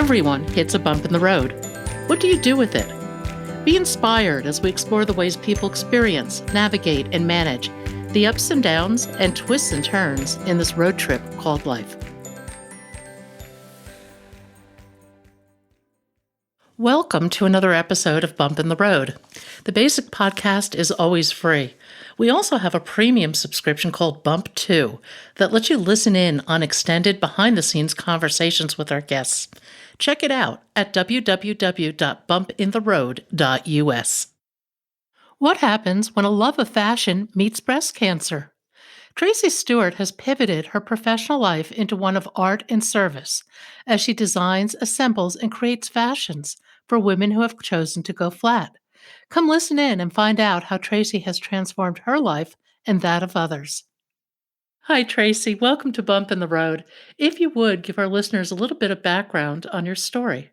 Everyone hits a bump in the road. What do you do with it? Be inspired as we explore the ways people experience, navigate, and manage the ups and downs and twists and turns in this road trip called life. Welcome to another episode of Bump in the Road. The basic podcast is always free. We also have a premium subscription called Bump 2 that lets you listen in on extended behind-the-scenes conversations with our guests. Check it out at www.bumpintheroad.us. What happens when a love of fashion meets breast cancer? Tracy Stewart has pivoted her professional life into one of art and service as she designs, assembles, and creates fashions for women who have chosen to go flat. Come listen in and find out how Tracy has transformed her life and that of others. Hi, Tracy. Welcome to Bump in the Road. If you would, give our listeners a little bit of background on your story.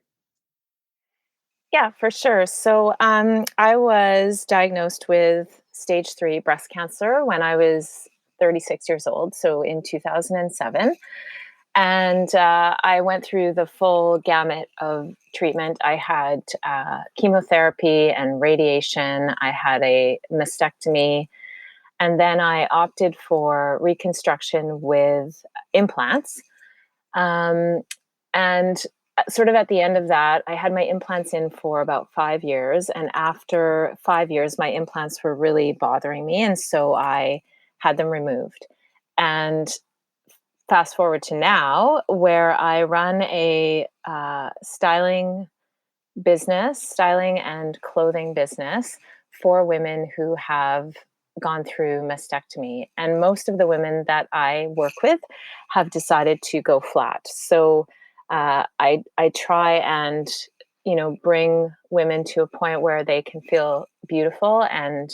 Yeah, for sure. So I was diagnosed with stage 3 breast cancer when I was 36 years old, so in 2007. And I went through the full gamut of treatment. I had chemotherapy and radiation. I had a mastectomy. And then I opted for reconstruction with implants. And sort of at the end of that, I had my implants in for about 5 years. And after 5 years, my implants were really bothering me. And so I had them removed. And fast forward to now, where I run a styling and clothing business for women who have gone through mastectomy. And most of the women that I work with have decided to go flat. So I try and bring women to a point where they can feel beautiful and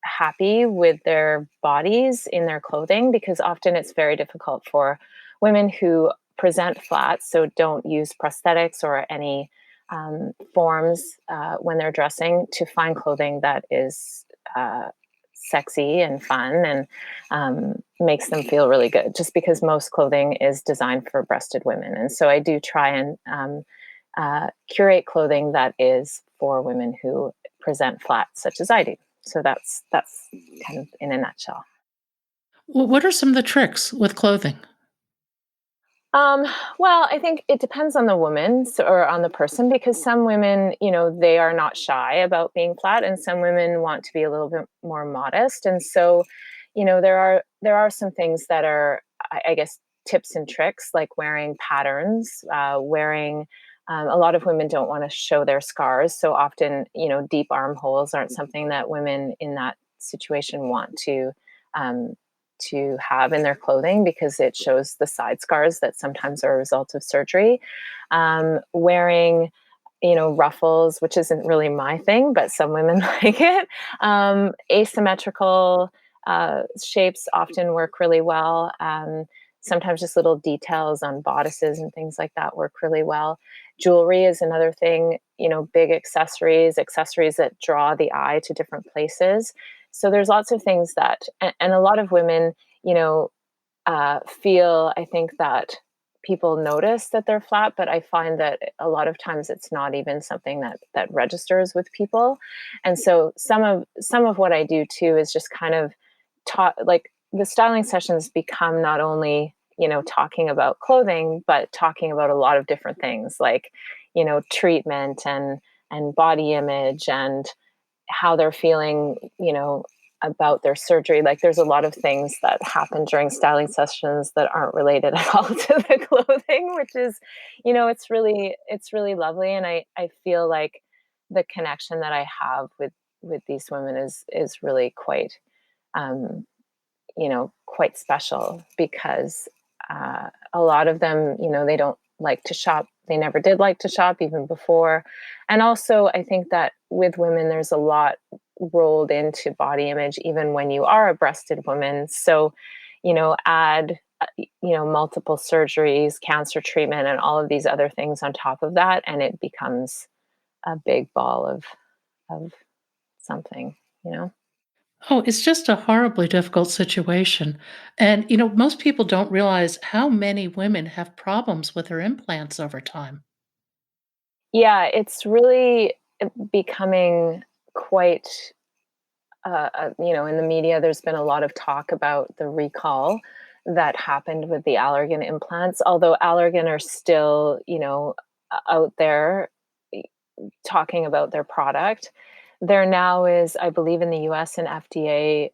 happy with their bodies in their clothing, because often it's very difficult for women who present flat, so don't use prosthetics or any forms when they're dressing, to find clothing that is sexy and fun and makes them feel really good, just because most clothing is designed for breasted women. And so I do try and curate clothing that is for women who present flat, such as I do. So that's kind of in a nutshell. Well, what are some of the tricks with clothing? Well, I think it depends on the woman or on the person, because some women, they are not shy about being flat, and some women want to be a little bit more modest. And so, there are some things that are, I guess, tips and tricks, like wearing patterns, wearing. A lot of women don't want to show their scars. So often, deep armholes aren't something that women in that situation want to have in their clothing, because it shows the side scars that sometimes are a result of surgery. Wearing, ruffles, which isn't really my thing, but some women like it. Asymmetrical shapes often work really well. Sometimes just little details on bodices and things like that work really well. Jewelry is another thing, big accessories that draw the eye to different places. So there's lots of things that, and a lot of women, feel, I think, that people notice that they're flat, but I find that a lot of times it's not even something that registers with people. And so some of what I do too is just kind of like the styling sessions become not only talking about clothing, but talking about a lot of different things, like treatment and body image and how they're feeling about their surgery. Like, there's a lot of things that happen during styling sessions that aren't related at all to the clothing, which is it's really lovely. And I feel like the connection that I have with these women is really quite quite special, because a lot of them, they don't like to shop. They never did like to shop, even before. And also, I think that with women, there's a lot rolled into body image, even when you are a breasted woman. So, add, multiple surgeries, cancer treatment, and all of these other things on top of that, and it becomes a big ball of something. Oh, it's just a horribly difficult situation. And, most people don't realize how many women have problems with their implants over time. Yeah, it's really becoming quite, in the media, there's been a lot of talk about the recall that happened with the Allergan implants, although Allergan are still, out there talking about their product. There now is, I believe, in the US and FDA,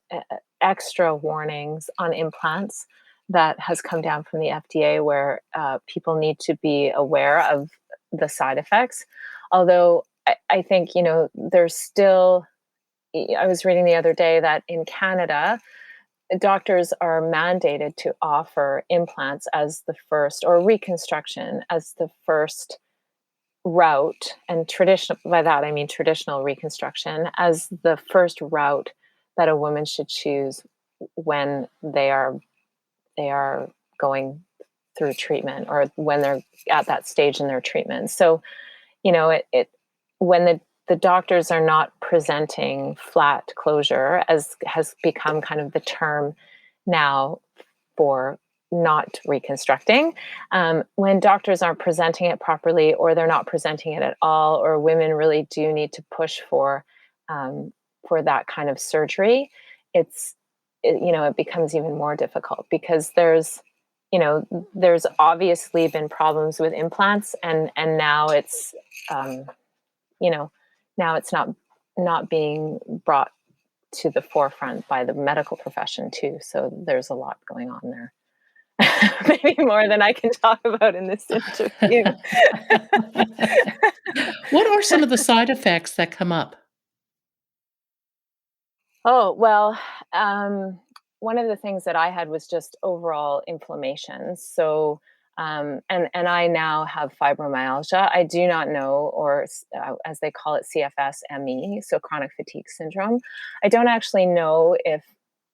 extra warnings on implants that has come down from the FDA where people need to be aware of the side effects. Although I think, there's still, I was reading the other day that in Canada, doctors are mandated to offer implants as the first, or reconstruction as the first route, and traditional, by that I mean traditional reconstruction, as the first route that a woman should choose when they are going through treatment, or when they're at that stage in their treatment. So, it when the doctors are not presenting flat closure, as has become kind of the term now for not reconstructing. When doctors aren't presenting it properly, or they're not presenting it at all, or women really do need to push for that kind of surgery, it's it becomes even more difficult, because there's obviously been problems with implants, and now it's um, you know now it's not being brought to the forefront by the medical profession too. So there's a lot going on there. Maybe more than I can talk about in this interview. What are some of the side effects that come up? Oh, well, um, one of the things that I had was just overall inflammation. So, and I now have fibromyalgia. I do not know, or as they call it, CFS-ME, so chronic fatigue syndrome. I don't actually know if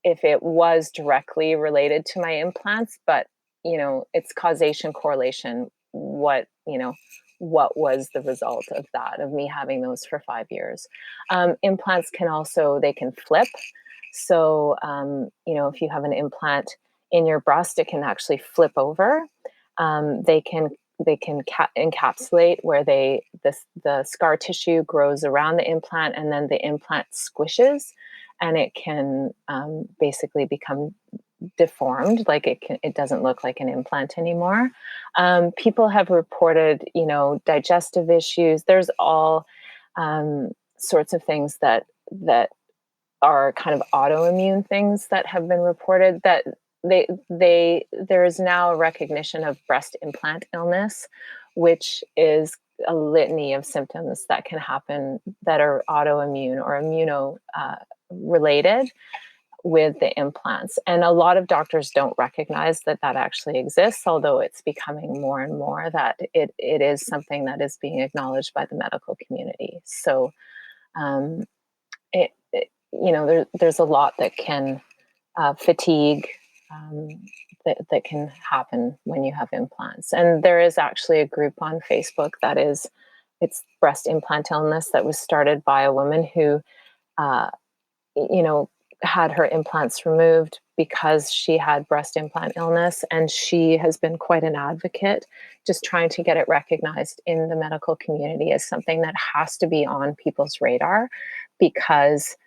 it was directly related to my implants, but it's causation correlation. What was the result of that, of me having those for 5 years? Implants can also, they can flip. So, if you have an implant in your breast, it can actually flip over. They can encapsulate, where the scar tissue grows around the implant, and then the implant squishes, and it can basically become deformed, like it doesn't look like an implant anymore. People have reported, digestive issues. There's all sorts of things that are kind of autoimmune things that have been reported, that there is now a recognition of breast implant illness, which is a litany of symptoms that can happen that are autoimmune or immuno related with the implants. And a lot of doctors don't recognize that that actually exists, although it's becoming more and more that it is something that is being acknowledged by the medical community. So, um, there's a lot that can fatigue, um, that can happen when you have implants. And there is actually a group on Facebook it's breast implant illness, that was started by a woman who, uh, you know, had her implants removed because she had breast implant illness. And she has been quite an advocate, just trying to get it recognized in the medical community as something that has to be on people's radar, because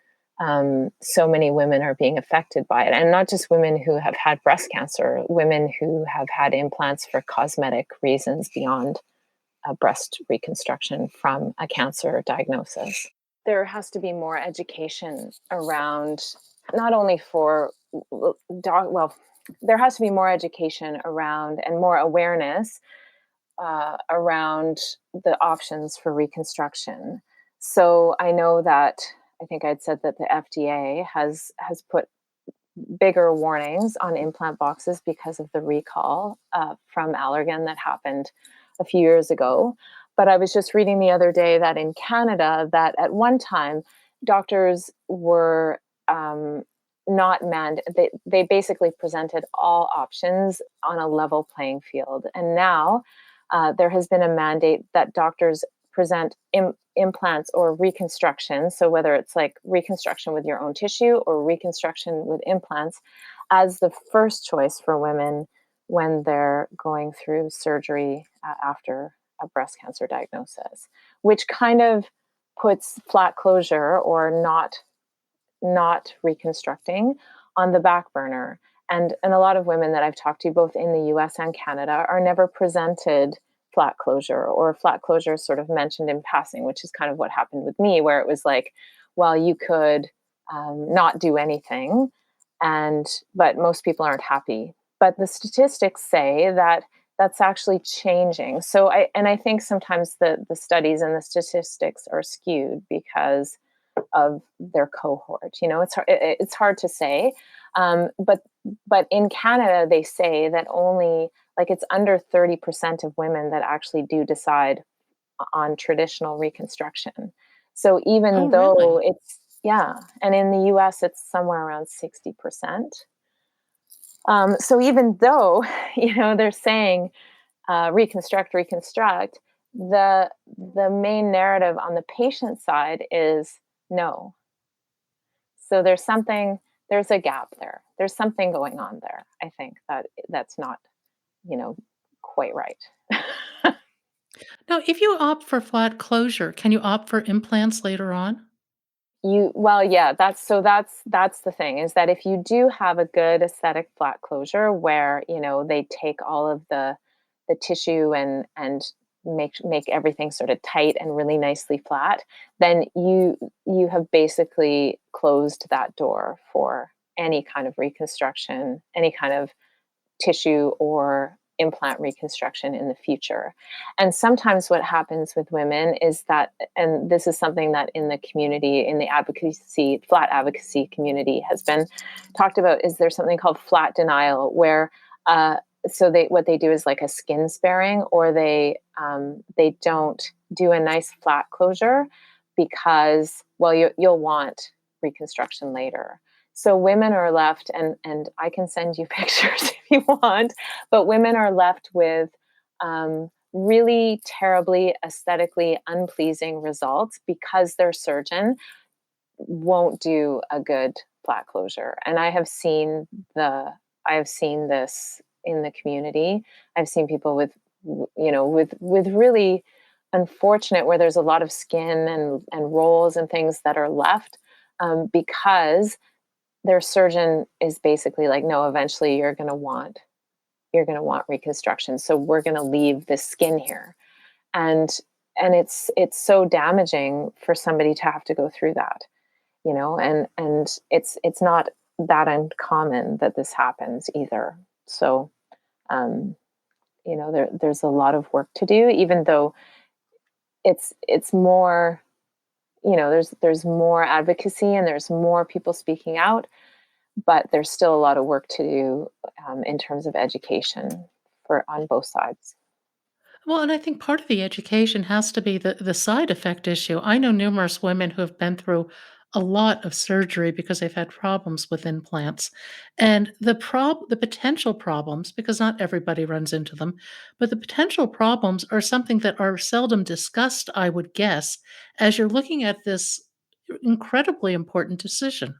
so many women are being affected by it. And not just women who have had breast cancer, women who have had implants for cosmetic reasons beyond a breast reconstruction from a cancer diagnosis. There has to be more education around, not only for well, there has to be more education around, and more awareness around the options for reconstruction. So I know that, I think I'd said that the FDA has put bigger warnings on implant boxes because of the recall from Allergan that happened a few years ago. But I was just reading the other day that in Canada, that at one time, doctors were not they basically presented all options on a level playing field. And now there has been a mandate that doctors present implants or reconstruction, so whether it's like reconstruction with your own tissue or reconstruction with implants, as the first choice for women when they're going through surgery after a breast cancer diagnosis, which kind of puts flat closure or not reconstructing on the back burner. And a lot of women that I've talked to, both in the US and Canada, are never presented flat closure, or flat closure is sort of mentioned in passing, which is kind of what happened with me, where it was like, well, you could not do anything, but most people aren't happy. But the statistics say that that's actually changing. So I think sometimes the studies and the statistics are skewed because of their cohort. It's hard to say, but in Canada they say that only, like, it's under 30% of women that actually do decide on traditional reconstruction. So Oh, even though really? it's, yeah, and in the US it's somewhere around 60%. So even though they're saying reconstruct, the main narrative on the patient side is no. So there's a gap there. There's something going on there. I think that's not, you know, quite right. Now, if you opt for flat closure, can you opt for implants later on? Well, yeah, that's the thing, is that if you do have a good aesthetic flat closure where, they take all of the tissue and make everything sort of tight and really nicely flat, then you have basically closed that door for any kind of reconstruction, any kind of tissue or implant reconstruction in the future. And sometimes what happens with women is that, and this is something that in the community, in the flat advocacy community, has been talked about, is there's something called flat denial, where what they do is like a skin sparing, or they don't do a nice flat closure because, well, you'll want reconstruction later. So women are left, and I can send you pictures if you want, but women are left with really terribly aesthetically unpleasing results because their surgeon won't do a good flat closure. And I have seen this in the community. I've seen people with really unfortunate, where there's a lot of skin and rolls and things that are left because their surgeon is basically like, no, eventually you're going to want reconstruction, so we're going to leave this skin here. And it's so damaging for somebody to have to go through that, and it's not that uncommon that this happens either. So there's a lot of work to do, even though it's more, there's more advocacy and there's more people speaking out, but there's still a lot of work to do in terms of education on both sides. Well, and I think part of the education has to be the side effect issue. I know numerous women who have been through a lot of surgery because they've had problems with implants. And the potential problems, because not everybody runs into them, but the potential problems are something that are seldom discussed, I would guess, as you're looking at this incredibly important decision.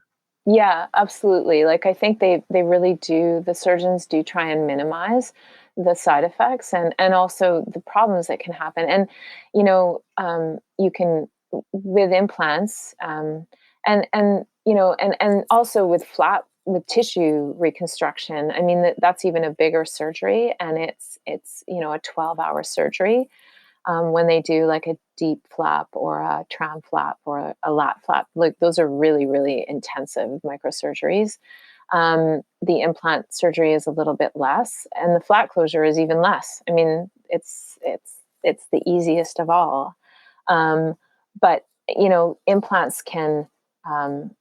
Yeah, absolutely. Like, I think they really do. The surgeons do try and minimize the side effects and also the problems that can happen. And you can, with implants, and also with tissue reconstruction. I mean, that's even a bigger surgery, and it's a 12-hour surgery. When they do like a deep flap or a tram flap or a lat flap, like, those are really, really intensive microsurgeries. The implant surgery is a little bit less, and the flat closure is even less. I mean, it's the easiest of all. But implants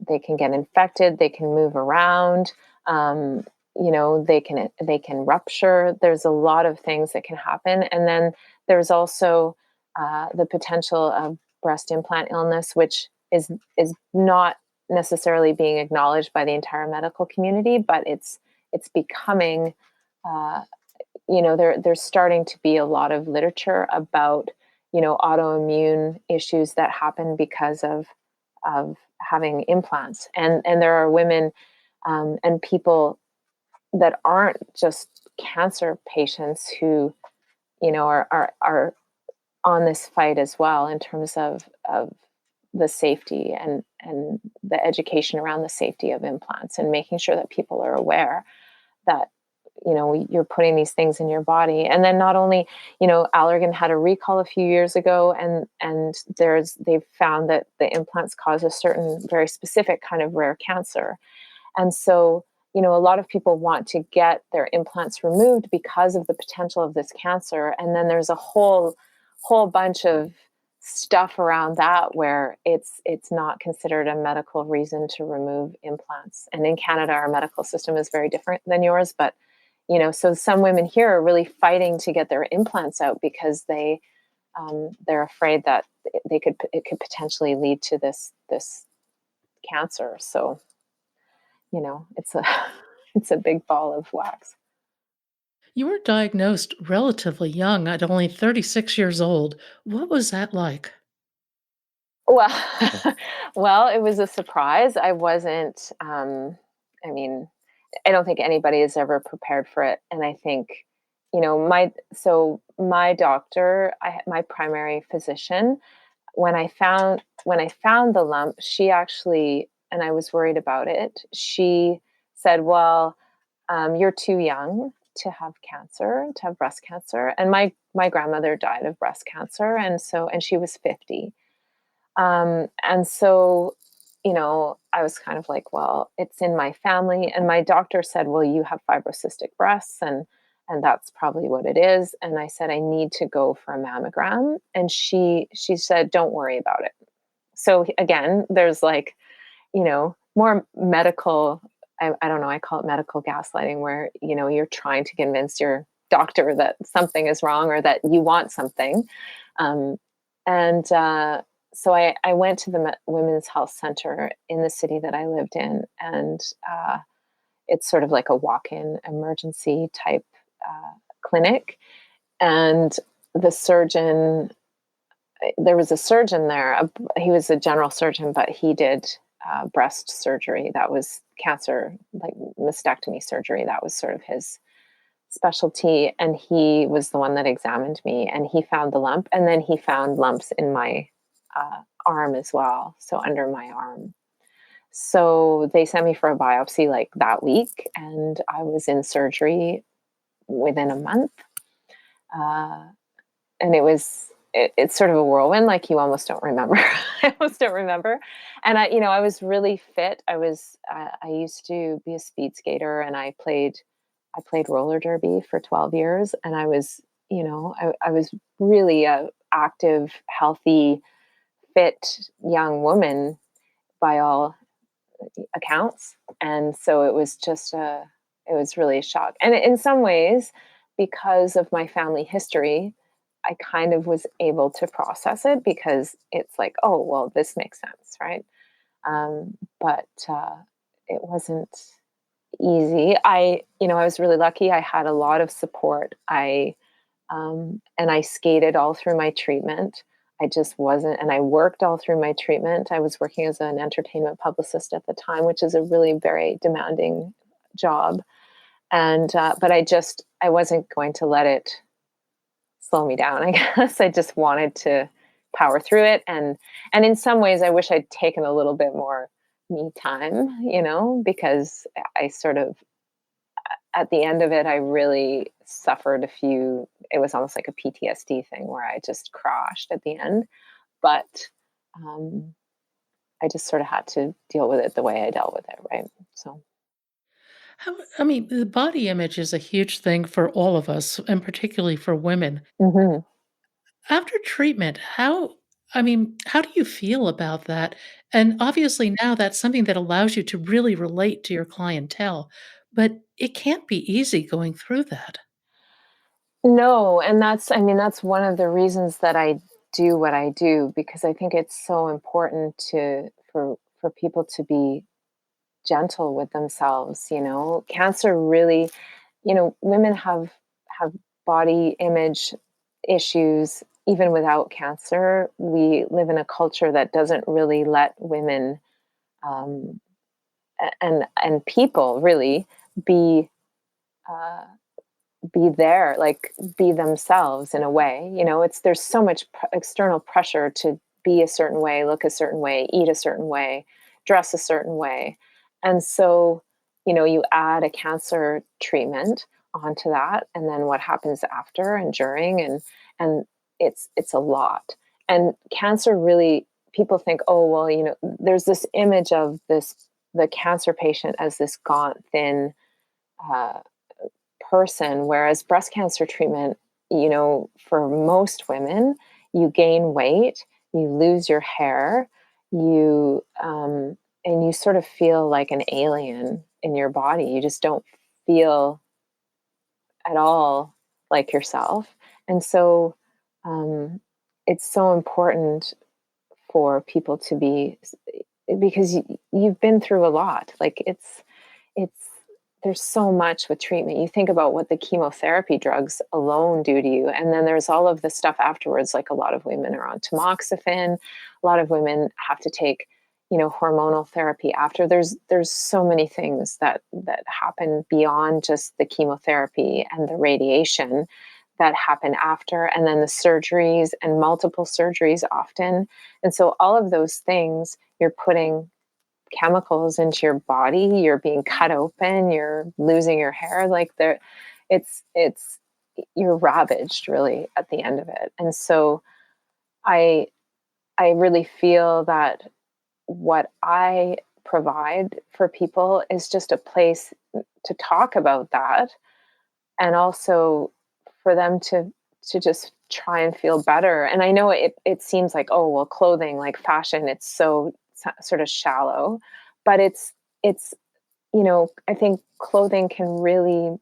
they can get infected, they can move around. They can rupture. There's a lot of things that can happen, and then there's also the potential of breast implant illness, which is not necessarily being acknowledged by the entire medical community, but it's becoming. There's starting to be a lot of literature about autoimmune issues that happen because of having implants. And there are women and people that aren't just cancer patients who, are on this fight as well in terms of the safety and the education around the safety of implants and making sure that people are aware that you're putting these things in your body. And then not only, Allergan had a recall a few years ago, and they've found that the implants cause a certain very specific kind of rare cancer. And so, a lot of people want to get their implants removed because of the potential of this cancer. And then there's a whole bunch of stuff around that where it's not considered a medical reason to remove implants. And in Canada, our medical system is very different than yours. But so some women here are really fighting to get their implants out because they're afraid that it could potentially lead to this cancer. So it's a it's a big ball of wax. You were diagnosed relatively young at only 36 years old. What was that like? Well, well, it was a surprise. I wasn't. I mean, I don't think anybody is ever prepared for it, and I think, my doctor, my primary physician, when I found the lump, she actually, and I was worried about it. She said, "Well, you're too young to have cancer, to have breast cancer." And my grandmother died of breast cancer, and she was 50. And so, I was kind of like, well, it's in my family. And my doctor said, well, you have fibrocystic breasts, and that's probably what it is. And I said, I need to go for a mammogram. And she said, don't worry about it. So again, there's like, more medical, I don't know, I call it medical gaslighting, where, you're trying to convince your doctor that something is wrong or that you want something. Um, and so I went to the Women's Health Center in the city that I lived in, and it's sort of like a walk-in emergency type clinic. And the surgeon, there was a surgeon there. He was a general surgeon, but he did breast surgery. That was cancer, like mastectomy surgery. That was sort of his specialty. And he was the one that examined me, and he found the lump. And then he found lumps in my arm as well. So under my arm. So they sent me for a biopsy like that week, and I was in surgery within a month. Uh, and it's sort of a whirlwind. Like you almost don't remember. I almost don't remember. And I was really fit. I used to be a speed skater, and I played roller derby for 12 years. And I was really a active, healthy, fit young woman by all accounts. And so it was really a shock. And in some ways, because of my family history, I kind of was able to process it, because it's like, oh, well, this makes sense, right? But it wasn't easy. I was really lucky. I had a lot of support. And I skated all through my treatment. I just wasn't, and I worked all through my treatment. I was working as an entertainment publicist at the time, which is a really very demanding job. And, but I wasn't going to let it slow me down. I guess I just wanted to power through it. And in some ways, I wish I'd taken a little bit more me time, because I sort of, at the end of it, I really suffered it was almost like a PTSD thing where I just crashed at the end. But um, I just sort of had to deal with it the way I dealt with it, right? So, I mean, the body image is a huge thing for all of us, and particularly for women. mhm. After treatment, how do you feel about that? And obviously now that's something that allows you to really relate to your clientele, but it can't be easy going through that. No, and that's one of the reasons that I do what I do, because I think it's so important for people to be gentle with themselves. Cancer really, women have body image issues even without cancer, we live in a culture that doesn't really let women, um, and people really be uh, be there, like be themselves in a way. It's there's so much external pressure to be a certain way, look a certain way, eat a certain way, dress a certain way. And so, you add a cancer treatment onto that, and then what happens after and during, and it's a lot. And cancer really, people think, oh well, there's this image of this the cancer patient as this gaunt, thin, uh, person, whereas breast cancer treatment, for most women, you gain weight, you lose your hair, you and you sort of feel like an alien in your body. You just don't feel at all like yourself. And so, um, it's so important for people to be, because you've been through a lot. Like it's there's so much with treatment. You think about what the chemotherapy drugs alone do to you, and then there's all of the stuff afterwards. Like a lot of women are on tamoxifen, a lot of women have to take, hormonal therapy after. There's so many things that happen beyond just the chemotherapy and the radiation that happen after, and then the surgeries and multiple surgeries often. And so all of those things, you're putting chemicals into your body, you're being cut open, you're losing your hair, like there it's you're ravaged really at the end of it. And so i I really feel that what I provide for people is just a place to talk about that, and also for them to just try and feel better. And I know it seems like, oh well, clothing, like fashion, it's so sort of shallow, but it's I think clothing can really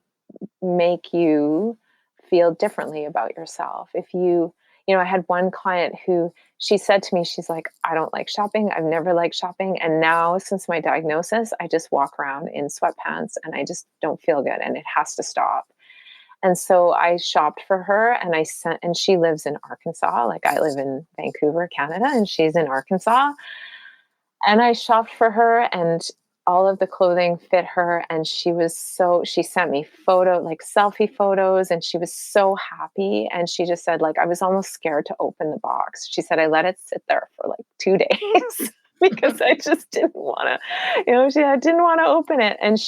make you feel differently about yourself. If I had one client who, she said to me, she's like, I don't like shopping. I've never liked shopping. And now, since my diagnosis, I just walk around in sweatpants and I just don't feel good and it has to stop. And so I shopped for her, and and she lives in Arkansas. Like I live in Vancouver, Canada, and she's in Arkansas. And I shopped for her, and all of the clothing fit her. And she sent me like selfie photos, and she was so happy. And she just said, like, I was almost scared to open the box. She said, I let it sit there for like 2 days because I just didn't want to, I didn't want to open it. And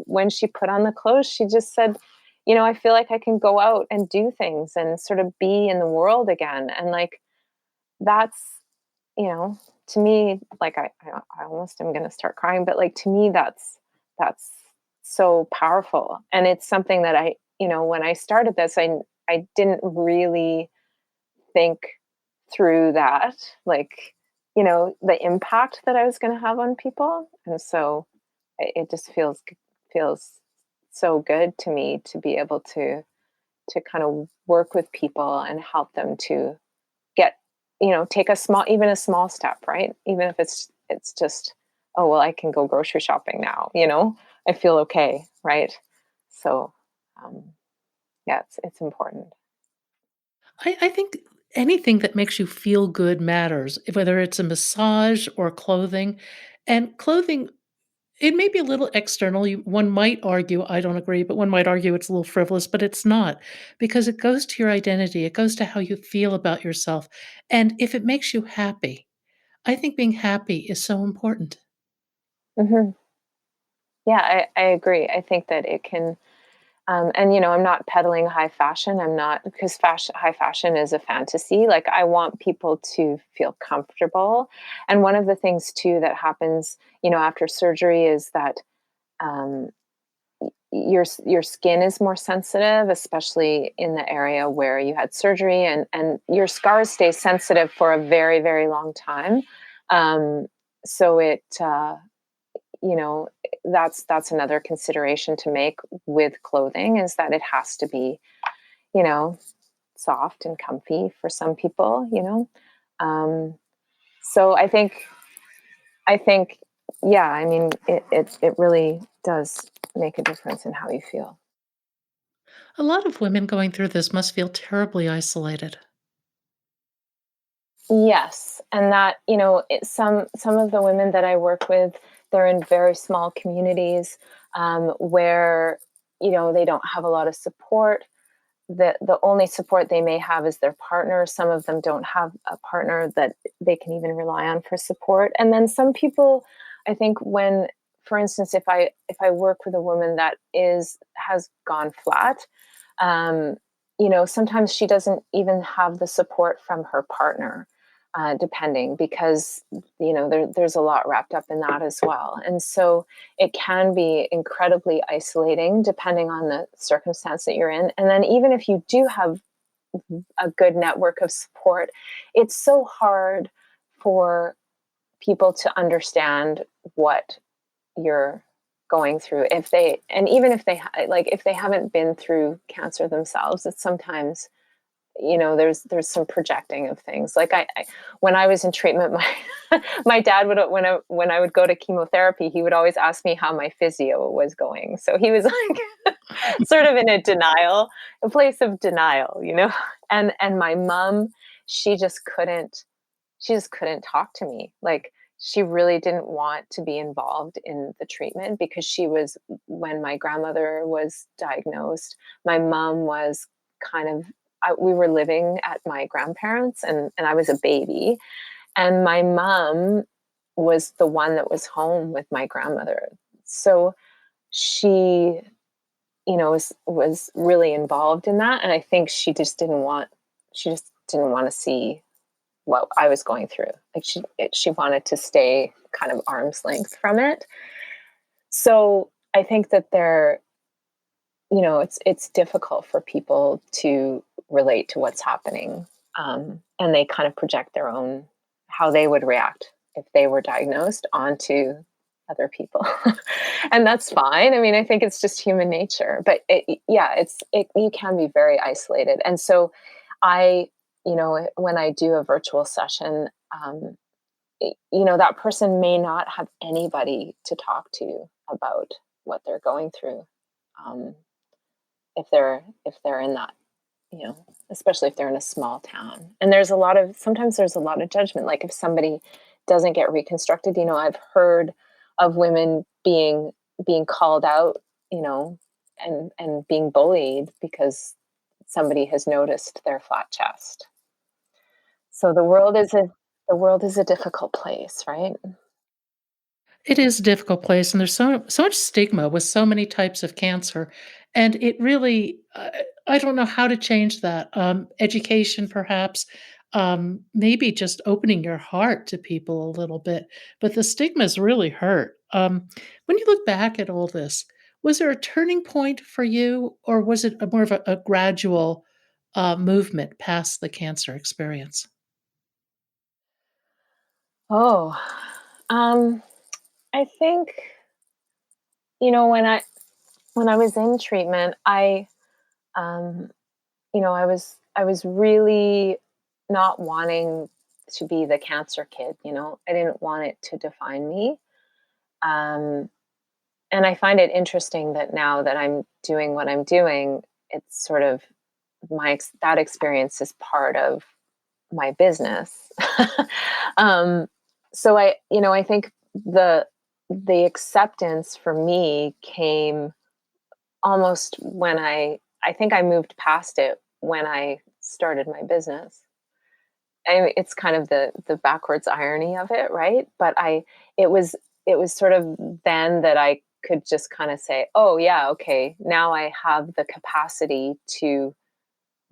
when she put on the clothes, she just said, I feel like I can go out and do things and sort of be in the world again. And like, that's, you know, to me, like I almost am going to start crying, but like to me, that's so powerful. And it's something that when I started this, I didn't really think through that, like, the impact that I was going to have on people. And so it just feels so good to me to be able to kind of work with people and help them to get, take even a small step, right? Even if it's just, oh well, I can go grocery shopping now, I feel okay, right? So um yeah, it's important. I think anything that makes you feel good matters, whether it's a massage or clothing. And clothing, it may be a little external. One might argue, I don't agree, but one might argue it's a little frivolous, but it's not, because it goes to your identity. It goes to how you feel about yourself. And if it makes you happy, I think being happy is so important. Hmm. Yeah, I agree. I think that it can, and I'm not peddling high fashion. I'm not, because high fashion is a fantasy. Like I want people to feel comfortable. And one of the things too that happens, after surgery is that, um, your skin is more sensitive, especially in the area where you had surgery, and your scars stay sensitive for a very, very long time. Um, so you know, that's another consideration to make with clothing, is that it has to be, you know, soft and comfy for some people. So I think, yeah, I mean, it really does make a difference in how you feel. A lot of women going through this must feel terribly isolated. Yes, and that, some of the women that I work with, they're in very small communities, where they don't have a lot of support. The only support they may have is their partner. Some of them don't have a partner that they can even rely on for support. And then some people, I think, when, for instance, if I work with a woman that is has gone flat, um, sometimes she doesn't even have the support from her partner, depending, because there's a lot wrapped up in that as well. And so it can be incredibly isolating depending on the circumstance that you're in. And then even if you do have a good network of support, it's so hard for people to understand what you're going through, even if if they haven't been through cancer themselves. It's sometimes, there's some projecting of things. Like I when I was in treatment, my dad would, when I would go to chemotherapy, he would always ask me how my physio was going. So he was like sort of in a place of denial, and my mom, she just couldn't she just couldn't talk to me. Like, she really didn't want to be involved in the treatment, because she was when my grandmother was diagnosed, my mom was kind of we were living at my grandparents, and I was a baby, and my mom was the one that was home with my grandmother. So she, was really involved in that, and I think she just didn't want to see what I was going through. Like, she wanted to stay kind of arm's length from it. So I think that it's difficult for people to relate to what's happening, and they kind of project their own how they would react if they were diagnosed onto other people, and that's fine. I mean, I think it's just human nature. But yeah, you can be very isolated, and so I, when I do a virtual session, that person may not have anybody to talk to about what they're going through, um, if they're in that, especially if they're in a small town. And sometimes there's a lot of judgment. Like, if somebody doesn't get reconstructed, I've heard of women being called out, and being bullied because somebody has noticed their flat chest. So the world is a difficult place, right? It is a difficult place, and there's so much stigma with so many types of cancer, and it really I don't know how to change that. Education, perhaps, maybe just opening your heart to people a little bit, but the stigmas really hurt. When you look back at all this, was there a turning point for you, or was it more of a gradual movement past the cancer experience? Oh, um, I think, when I was in treatment, um, I was really not wanting to be the cancer kid. I didn't want it to define me. Um, and I find it interesting that now that I'm doing what I'm doing, it's sort of that experience is part of my business. um, so I think the acceptance for me came almost when I think I moved past it when I started my business. It's kind of the backwards irony of it, right? But it was it was sort of then that I could just kind of say, "Oh yeah, okay, now I have the capacity to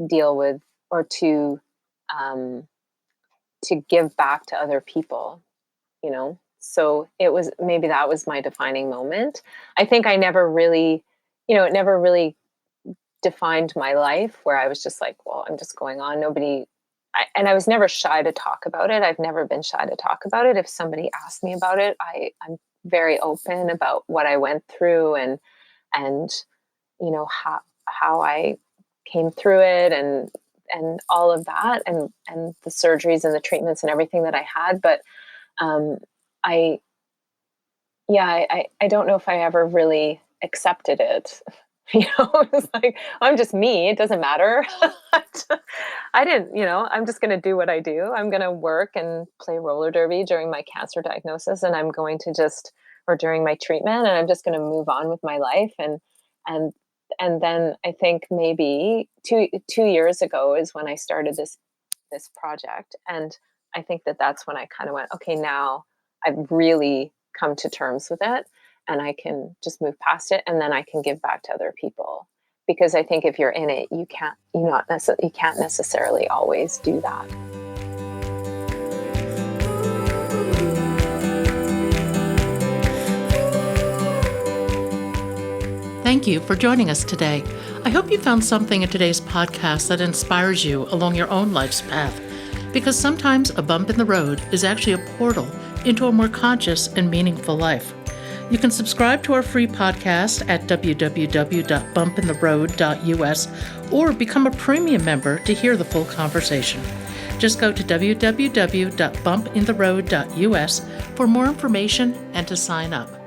deal with, or um, to give back to other people." So maybe that was my defining moment. I think I never really, it never really defined my life, where I was just like, well, I'm just going on. And I was never shy to talk about it. I've never been shy to talk about it. If somebody asked me about it, I'm very open about what I went through, and how I came through it, and all of that, and the surgeries and the treatments and everything that I had. But um, I yeah, I don't know if I ever really accepted it It's like, I'm just me. It doesn't matter. I didn't, I'm just going to do what I do. I'm going to work and play roller derby during my cancer diagnosis. And I'm going to or during my treatment, and I'm just going to move on with my life. And, and then I think maybe 2 years ago is when I started this project. And I think that's when I kind of went, okay, now I've really come to terms with it, and I can just move past it, and then I can give back to other people. Because I think if you're in it, you can't necessarily always do that. Thank you for joining us today. I hope you found something in today's podcast that inspires you along your own life's path, because sometimes a bump in the road is actually a portal into a more conscious and meaningful life. You can subscribe to our free podcast at www.bumpintheroad.us or become a premium member to hear the full conversation. Just go to www.bumpintheroad.us for more information and to sign up.